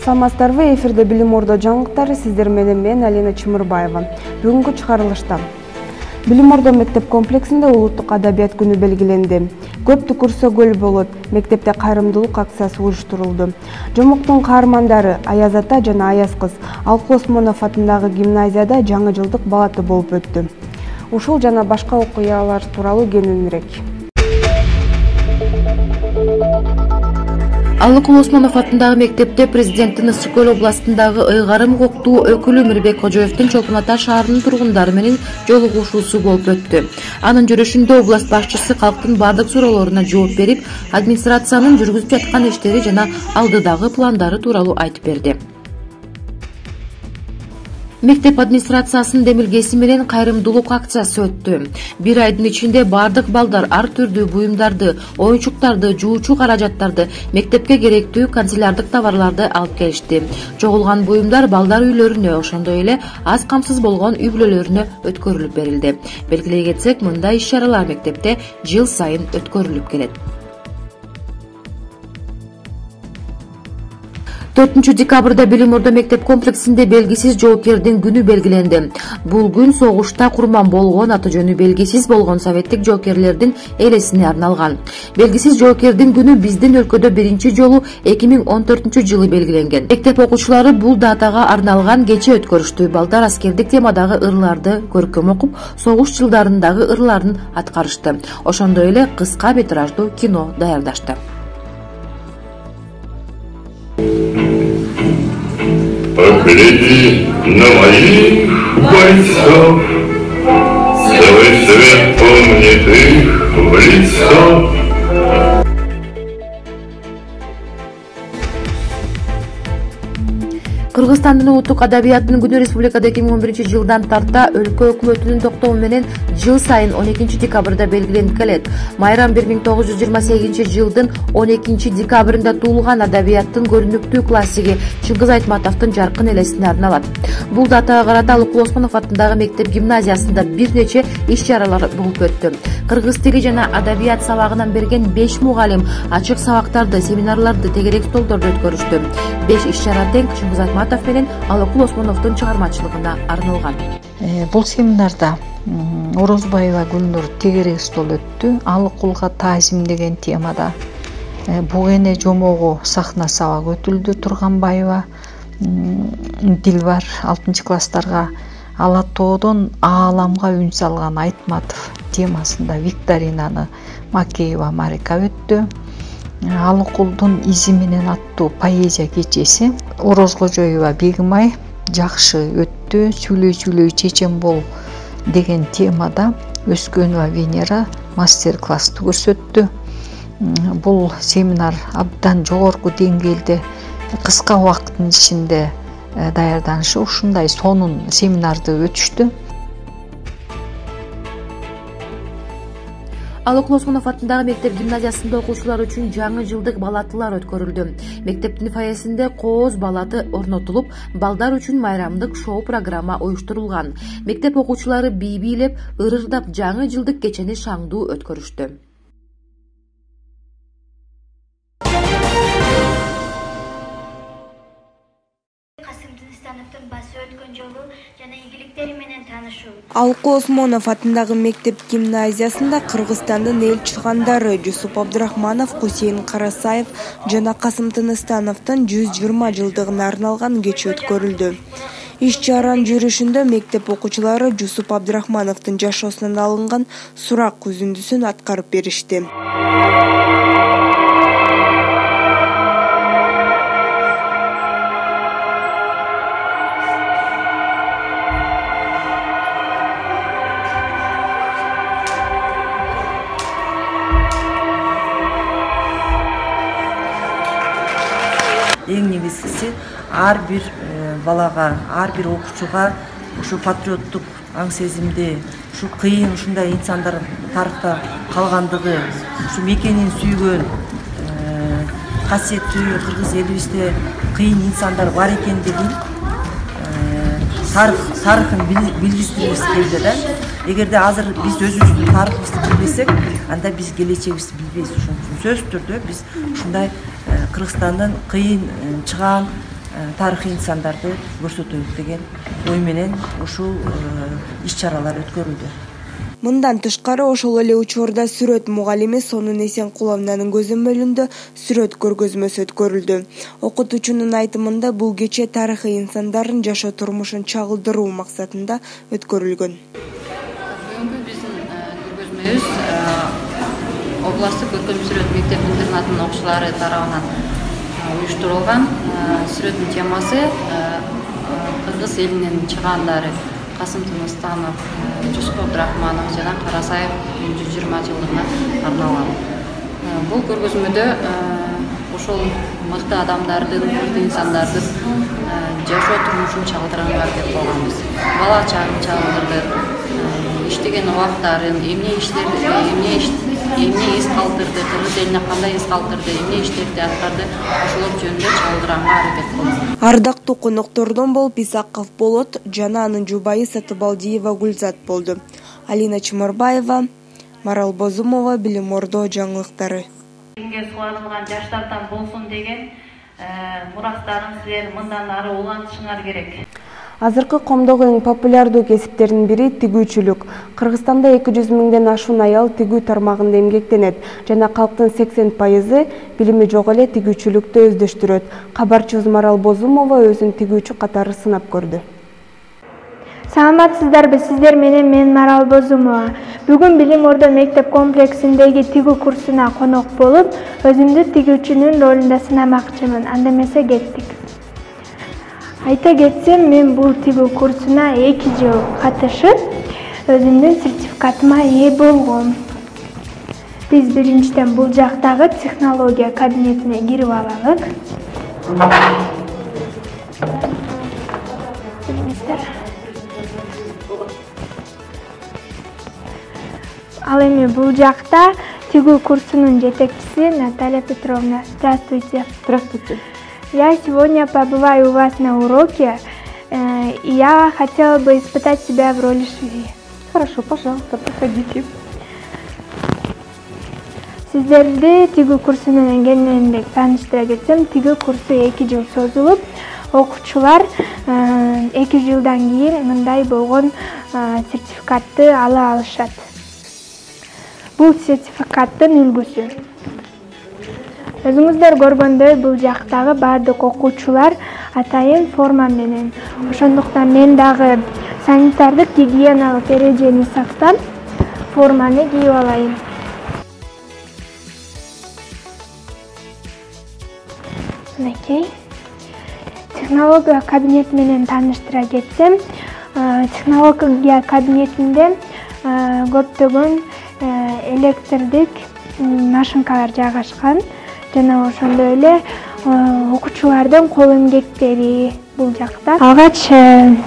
Саламатсыздарбы, эфирде Билим Ордо жаңылыктары, сиздер менен мен Алина Чымырбаева. Бүгүнкү чыгарылышта Билим Ордо мектеп комплексинде улуттук адабият күнү белгиленди. Көп түкүрсө көл болот. Мектепте кайрымдуулук акциясы уюштурулду. Жомоктун каармандары Аяз ата жана Аяз кыз Алкул Осмонов атындагы гимназияда жаңы жылдык балаты болуп өттү. Ушул жана башка окуялар тууралуу кененирээк. Алкул Осмонов атындагы мектепте президенттин Ысык Көл областындагы ыйгарым укуктуу өкүлү Мирбек Кожоевдин Чолпон Ата шаарынын тургундары менен жолугушуусу болуп өттү. Анын жүрүшүндө област башчысы калктын бардык суроолоруна жооп берип, администрациянын жүргүзүп жаткан иштери жана алдыдагы пландары тууралуу айтып берди. Мектеп администрациясынын демилгеси менен кайрымдуулук акциясы өттү. Бир айдын ичинде бардык балдар ар түрдүү буюмдарды, оюнчуктарды, жуучу каражаттарды, мектепке керектүү канцелярдык товарларды алып келишти. Чогулган буюмдар балдар үйлөрүнө, ошондой эле аз камсыз болгон үй бүлөлөрүнө өткөрүлүп берилди. Белгилей кетсек, мындай иш-чаралар мектепте жыл сайын өткөрүлүп келет. 4 декабрда Билим Ордо мектеп комплексинде белгисиз жоокердин күнү белгиленди. Бул күн согушта курман болгон, аты жөнү белгисиз болгон советтик жоокерлердин элесине арналган. Белгисиз жоокердин күнү биздин өлкөдө биринчи жолу 2014-жылы белгиленген. Мектеп окуучулары бул датага арналган кече өткөрүштү. Балдар аскердик темадагы ырларды көркөм окуп, согуш жылдарындагы ырларын аткарышты. Ошондой эле кыска метраждуу кино даярдашты. Погляди на моих бойцов, целый свет помнит их в лицо. Кыргызстандын улуттук адабияттын күнү республикада 2011-жылдан тарта өлкө өкмөтүнүн токтому менен жыл сайын 12 декабрда белгиленип келет. Майрам 1928-жылдын 12 декабрында туулган адабияттын көрүнүктүү классиги Чыңгыз Айтматовдун жаркын элесине арналат. Бул датага карата Алкул Осмонов атындагы мектеп гимназиясында бир нече иш-чаралар болуп өттү. Кыргыз тили жана адабият сабагынан берген 5 мугалим ачык сабактарды, семинарларды, тегерек столдорду өткөрүштү. 5 иш-чара тең Чыңгыз Айтматов менен Алкул Осмоновдун чыгармачылыгына арналган. Бул семинарда Орозбаева Гүлнур тегерек стол өттү. Алкулга таазим деген темада. Бугене жомогу сахна сабак өтүлдү. Турганбаева Дилбар 6-класстарга Алатоодон ааламга үн салган Айтматов темасында викторинаны Макеева Марика өттү. Алкулдун изи менен аттуу поэзия кечеси Орозкожоева Бегимай жакшы өттү. Сүйлөй чечен бол деген темада Өскөнова Венера мастер-классты көрсөттү. Бул семинар абдан жогорку деңгээлде кыска убакыттын ичинде даярданышы, ушундай сонун семинарды өтүштү. Алкул Осмонов атындагы мектеп гимназиясында окуучулар үчүн жаңы жылдык балатылар өткөрүлдү. Мектептин фойесинде кооз балаты орнотулуп, балдар үчүн майрамдык шоу программа уюштурулган. Мектеп окуучулары бий бийлеп, ырырдап жаңы жылдык кечени шаңдуу өткөрүштү. Алкул Осмонов атындагы мектеп гимназиясында Кыргызстандын эл чыгандары Жусуп Абдрахманов, Хусейин Карасаев жана Касым Тыныстановдун 120 жылдыгына арналган кече өткөрүлдү. Иш-чаранын жүрүшүндө мектеп окуучулары Жусуп Абдрахмановдун жашоосунан алынган сурак үзүндүсүн аткарып беришти. Эң негизгиси ар бир балага, ар бир окуучуга ушу патриоттук аң сезимди, ушу кыйын ушундай инсандар тарыхта калгандыгы, ушу мекенин сүйгөн, касиеттүү кыргыз элибизде кыйын инсандар бар экендигин тарыхын билгиздиргибиз келди да. Эгерде азыр биз өзүбүздүн тарыхыбызды билбесек, анда биз келечегибизди билбейбиз. Ошон үчүн сөзсүз түрдө биз ушундай Кыргызстандын кыйын чыган тарыхый инсандарды көрсөтөлүк деген ой менен ушул иш-чаралар өткөрүлдү. Мындан тышкары ошол эле учурда сүрөт мугалими Сонун Эсенкуловнанын көзөмөлүндө сүрөт көргөзмөсү өткөрүлдү. Окутуучунун айтымында бул кече тарыхый инсандардын жашоо турмушун чагылдыруу максатында өткөрүлгөн. Бүгүнкү биздин көргөзмөбүз областтык көркөм сүрөт мектеп-интернатынын окуучулары тарабынан уюштурулган. Сүрөттүн темасы кыргыз элинин чыгандары Касым Тыныстанов, Жуско Абдрахманов жана Карасаев 120 жылдыгына арналган. Бул көргөзмөдө ошол мыкты адамдардын, мыкты инсандардын жашоо турмушун чагылдырганга аракет кылганбыз. Бала чагын чагылдырдык, иштеген убактарын, эмне эс калтырды, кыргыз элине кандай эс калтырды, эмне иштерди аткарды, ошолор жөнүндө чагылдырганга аракет кылдык. Ардактуу коноктордон болуп Исаков Болот жана анын жубайы Сатыбалдиева Гүлзат болду. Алина Чымырбаева, Марал Бозумова, Билим Ордо жаңылыктары. Элге сугарылган жаштардан болсун деген мурастарын силер мындан ары улантышыңар керек. Азыркы комдогу эң популярдуу кесиптердин бири тигүүчүлүк. Кыргызстанда 200 миңден ашуун аял тигүү тармагында эмгектенет жана калктын 80% билими жок эле тигүүчүлүктү өздөштүрөт. Кабарчыбыз Марал Бозумова өзүн тигүүчү катары сынап көрдү. Саламатсыздарбы, сиздер менен мен Марал Бозумова. Бүгүн Билим Ордо мектеп комплексиндеги тигүү курсуна конок болуп, өзүмдү тигүүчүнүн ролунда сынамакчымын. Анда эмесе кеттик. Айта кетсем, мен бул тигүү курсуна 2 жыл катышып, өзүмдүн сертификатыма ээ болгом. Биз биринчиден бул жактагы технология кабинетине кирип алалык. Ал эми бул жакта тигүү курсунун жетекчиси Наталья Петровна. Здравствуйте. Здравствуйте. Я сегодня побываю у вас на уроке. Я хотела бы испытать себя в роли швеи. Хорошо, пожалуйста, проходите. Сиздерди тигүү курсу менен кененирээк тааныштыра кетсем, тигүү курсу 2 жыл созулуп, окуучулар 2 жылдан кийин мындай болгон сертификатты ала алышат. Бул сертификаттын үлгүсү. Өзүңүздөр көргөндөй, бул жактагы баардык окуучулар атайын форма менен. Ошондуктан мен дагы санитардык гигиеналык эрежени сактап, форманы кийип алайын. Мынакей. Технология кабинети менен тааныштыра кетсем, технология кабинетинде көптөгөн электрдик машинкалар жайгашкан. Жана ошондой эле окуучулардын кол эмгектери бул жакта. Алгач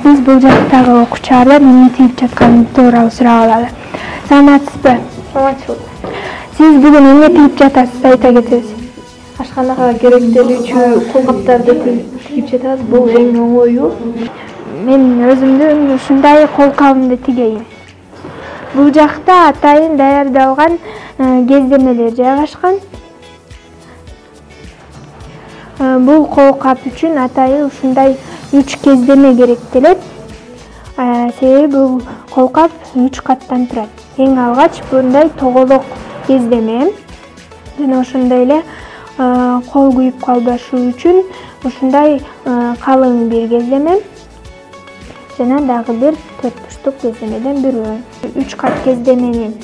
биз бул жактагы окуучулардан эмне тийип жатканын тууралуу сурап алалы. Саламатсызбы? Саламатчылык. Сиз бүгүн эмне тийип жатасыз, айта кетесиз? Ашканага керектелүүчү колкаптарды тигип жатабыз. Бул эң оңою. Мен өзүмдүн ушундай колкабымды тигейин. Бул жакта атайын даярдалган кездемелер жайгашкан. Бул колкап үчүн атайын ушундай 3 кездеме керектелет. Себеби бул колкап 3 каттан турат. Эң алгач мындай тоголок кездеме. Жана ошондой эле кол күйүп калбашы үчүн ушундай калың бир кездеме. Жана дагы бир 4 бурчтук кездемеден бирөө. 3 кат кездеменин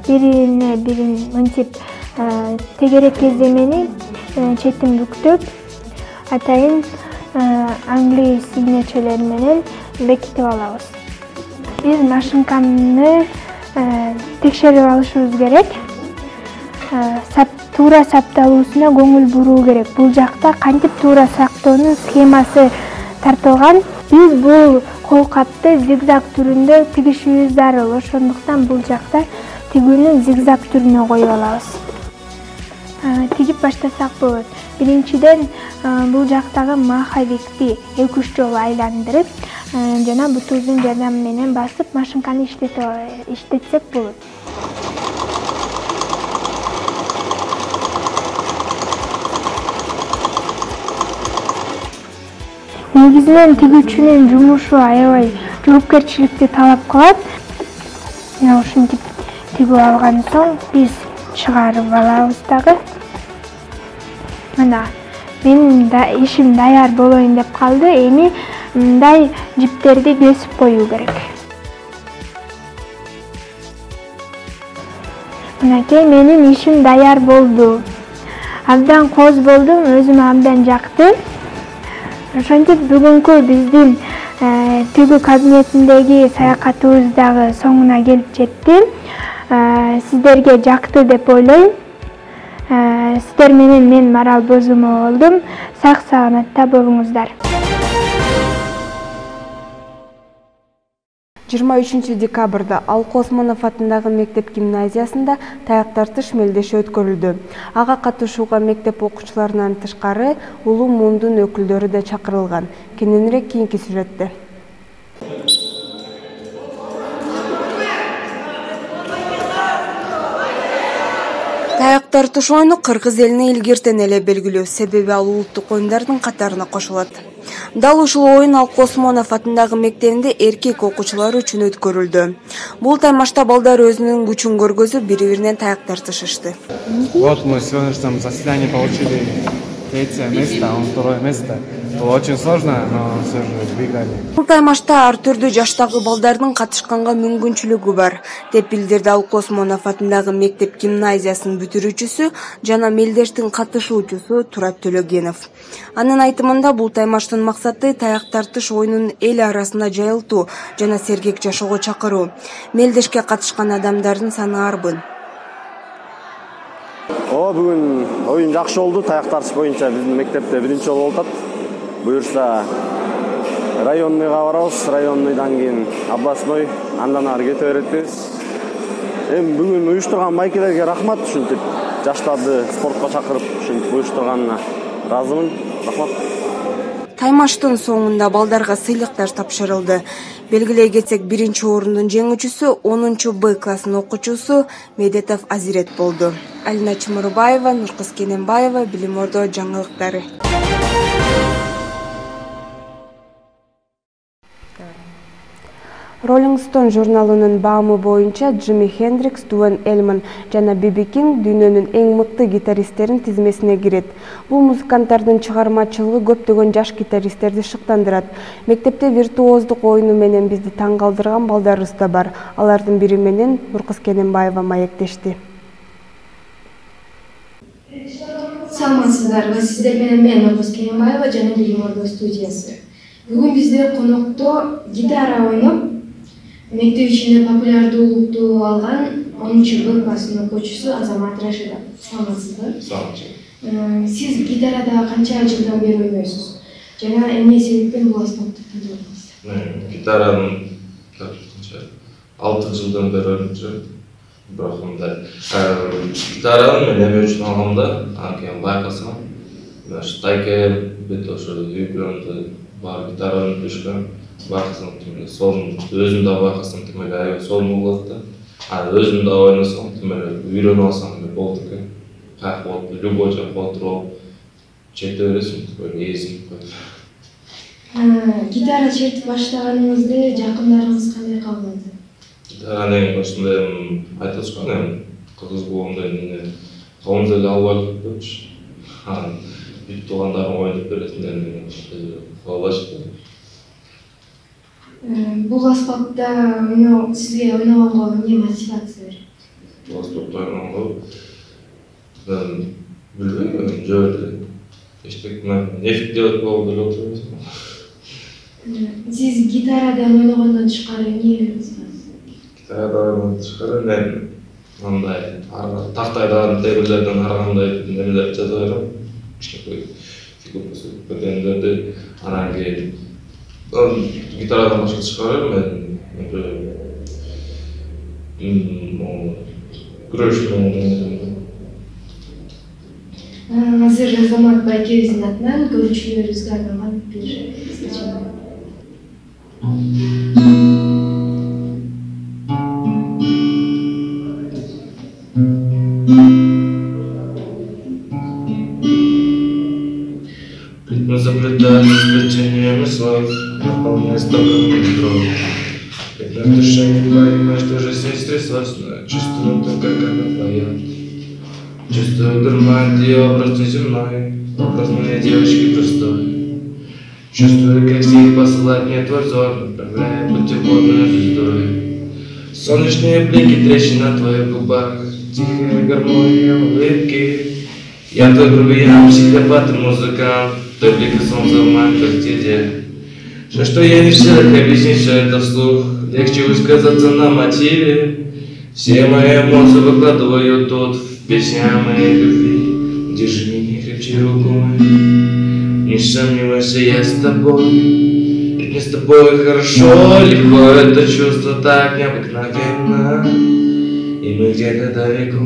бирине бирин мынтип тегерек кездемени четин бүктөп, атайын англис игнечелери менен бекитип алабыз. Биз машинканы текшерип алышыбыз керек. Туура сапталуусуна көңүл буруу керек. Бул жакта кантип туура сактоонун схемасы тартылган. Биз бул колкапты зигзаг түрүндө тигишибиз зарыл. Ошондуктан бул жакта тигүүнү зигзаг түрүнө коюп алабыз. Тигип баштасак болот. Биринчиден бул жактагы маховикти 2-3 жолу айландырып, жана бутубуздун жардамы менен басып машинканы иштетсек болот. негизинен тигүүчүнүн жумушу аябай жоопкерчиликти талап кылат. Мына ушинтип тигип алган соң биз чыгарып алабыз дагы. Мына менин ишим даяр болоюн деп калды. Эми мындай жиптерди кесип коюу керек. Мынакей менин ишим даяр болду. Абдан коз болдум, өзүмө абдан жакты. Ошентип бүгүнкү биздин тигүү кабинетиндеги саякатыбыз дагы соңуна келип жетти. Сиздерге жакты деп ойлойм. Сиздер менен мен Марал Бозумова болдум. Сак саламатта болуңуздар. 23 декабрда Алкы Осмонов атындагы мектеп гимназиясында таяк тартыш мелдеши өткөрүлдү. Ага катышууга мектеп окуучуларынан тышкары улуу мундун өкүлдөрү да чакырылган. Кененирээк кийинки сюжетте. Таяк тартыш оюну кыргыз элине илгертен эле белгилүү, себеби ал улуттук оюндардын катарына кошулат. Дал ушул оюн Алкы Осмонов атындагы мектебинде эркек окуучулар үчүн өткөрүлдү. Бул таймашта балдар өзүнүн күчүн көргөзүп, бири-биринен таяк тартышышты. Вот мы в сегодняшнем заседании получили третье место, он второе место. Было очень сложно, но все же выиграли. Бул таймашта ар түрдүү жаштагы балдардын катышканга мүмкүнчүлүгү бар, деп билдирди Алкы Осмонов атындагы мектеп гимназиясынын бүтүрүүчүсү жана мелдештин катышуучусу Турат Төлөгенов. Анын айтымында бул таймаштын максаты таяк тартыш оюнун эл арасында жайылтуу жана сергек жашоого чакыруу. Мелдешке катышкан адамдардын саны арбын. Бүгүн оюн жакшы болду. Таяк тартыш боюнча биздин мектепте биринчи жолу болуп атат. Буюрса районныйга барабыз, районныйдан кийин областной, андан ары кете беребиз. Эми бүгүн уюштурган майкелерге рахмат, ушинтип жаштарды спортко чакырып ушинтип уюштурганына ыраазымын. Рахмат. Таймаштын соңунда балдарга сыйлыктар тапшырылды. Белгилей кетсек, биринчи орундун жеңүүчүсү 10-Б классынын окуучусу Медетов Азирет болду. Алина Чымырбаева, Нуркыз Кененбаева, Билим Ордо жаңылыктары. Rolling Stone журналынын баамы боюнча Джимми Хендрикс, Дуэн Эльман жана Биби Кинг дүйнөнүн эң мыкты гитаристтерин тизмесине кирет. Бул музыканттардын чыгармачылыгы көптөгөн жаш гитаристтерди шыктандырат. Мектепте виртуоздук оюну менен бизди таң калтырган балдарыбыз да бар. Алардын бири менен Нуркыз Кененбаева маектешти. Саламатсыздарбы, сиздер менен мен Нуркыз Кененбаева жана Билим Ордо студиясы. Бүгүн бизде конокто гитара ойноп мектеп ичинде популярдуулукту алган 10-Б классынын окуучусу Азамат Рашидов. Саламатсызбы? Саламат. Сиз гитарада канча жылдан бери ойнойсуз? Жана эмне себептен бул аспапты тандадыңыз? Гитаранын 6 жылдан бери ойноп жүрөм. Бирок мындай гитараны мен эме үчүн алганда, анткени байкасам, Тайке бет ошо үйгөндө бар гитараны түшкөн. Байкасам тим сонун өзүм да байкасам тим эле аябай сонун болот да. Өзүм да ойносом тим эле үйрөнүп алсам эле болду экен. Каяк болот, любой жакка отуруп чете бересиң, эзип коет. Гитара чертип баштаганыңызды жакындарыңыз кандай кабыл алды? Гитаранын башында айтышкан эми кыргыз боомда эмне колумуз эле албай койчу. Бүт туугандарым ойноп беретиндерин каалашты. Бул аспапта сизге ойногонго эмне мотивация берет? Бул аспапта ойногонго мен билбейм, жөн эчтек нефик деп болду эле отурбайсың. Сиз гитарадан ойногондон тышкары эмне үйрөнөсүз? Гитарадан тышкары мен мындай тактайдан, темирлерден ар кандай нерселер жаза берем. Кичинекей фигураларды анан кийин гитарадан башка чыгарып мен күрөштүм. Азыр Азамат байкебиздин атынан көрүүчүлөрүбүзгө арналган бир стишок. Ритмы заплетались сплетениями слов, наполняя стоком метро. Ведь на душе не поймешь, что жизнь стряслась, но я чувствую то, как она поет. Чувствую дурман ее образ неземной, образ моей девочки простой. Чувствую, как сил посылает мне твой взор, направляя путеводную звездой. Солнечные блики, трещины на твоих губах, тихая гармония улыбки. Я твой грубиян, психопат и музыкант, твой блик и солнце в моем квартире. Что я не в силах объяснить все это вслух, легче высказаться на мотиве. Все мои эмоции выкладываю тут, в песнях моей любви. Держи меня крепче рукой, не сомневайся, я с тобой. Ведь мне с тобой хорошо, легко, это чувство так необыкновенно. И мы где-то далеко,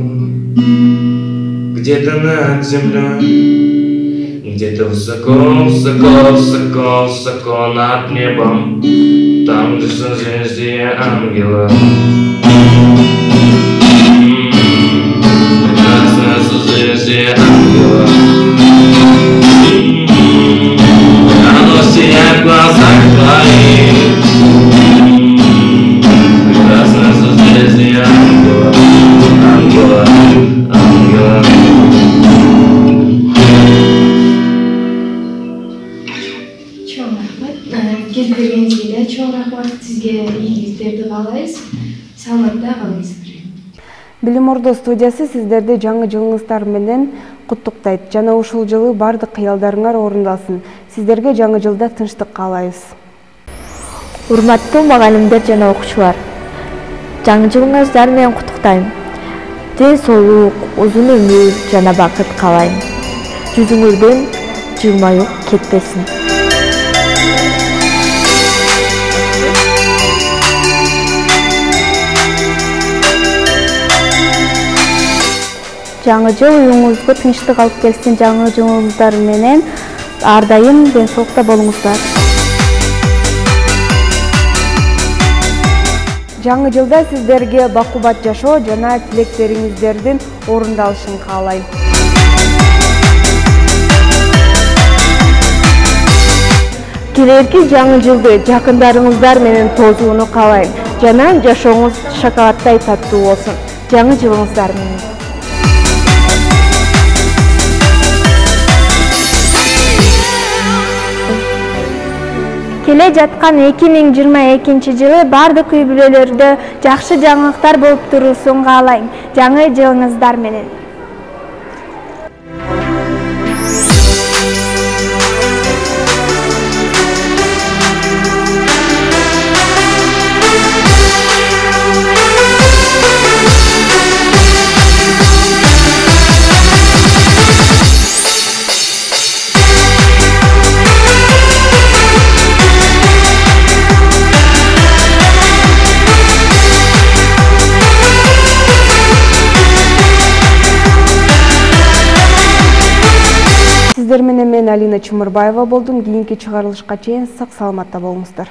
где-то над землей, где-то высоко, высоко, высоко, высоко над небом, там, где созвездие ангела. Прекрасное созвездие ангела. Оно сияет в глазах твоих. Прекрасное созвездие ангела. Ангела, ангела. Чоң рахмат. Келип бергениңизге да чоң рахмат. Сизге ийгиликтерди каалайбыз. Саламатта калыңыздар. Билим Ордо студиясы сиздерди жаңы жылыңыздар менен куттуктайт жана ушул жылы бардык кыялдарыңар орундалсын. Сиздерге жаңы жылда тынчтык каалайбыз. Урматтуу мугалимдер жана окуучулар, жаңы жылыңыздар менен куттуктайм. Ден соолук, узун өмүр жана бакыт каалайм. Жүзүңүздөн жылмаюк кетпесин. Жаңы жыл үйүңүзгө тынчтык алып келсин. Жаңы жылыңыздар менен ар дайым ден соолукта болуңуздар. Жаңы жылда сиздерге бакубат жашоо жана тилектериңиздердин орундалышын каалайм. Келерки жаңы жылды жакындарыңыздар менен тозууну каалайм. Жана жашооңуз шоколадтай таттуу болсун. Жаңы жылыңыздар менен. Келе жаткан 2022 жылы бардык үй бүлөлөрдө жакшы жаңылыктар болуп турусун каалайм. Жаңы жылыңыздар менен. Сиздер менен мен Алина Чымырбаева болдум. Кийинки чыгарылышка чейин сак саламатта болуңуздар.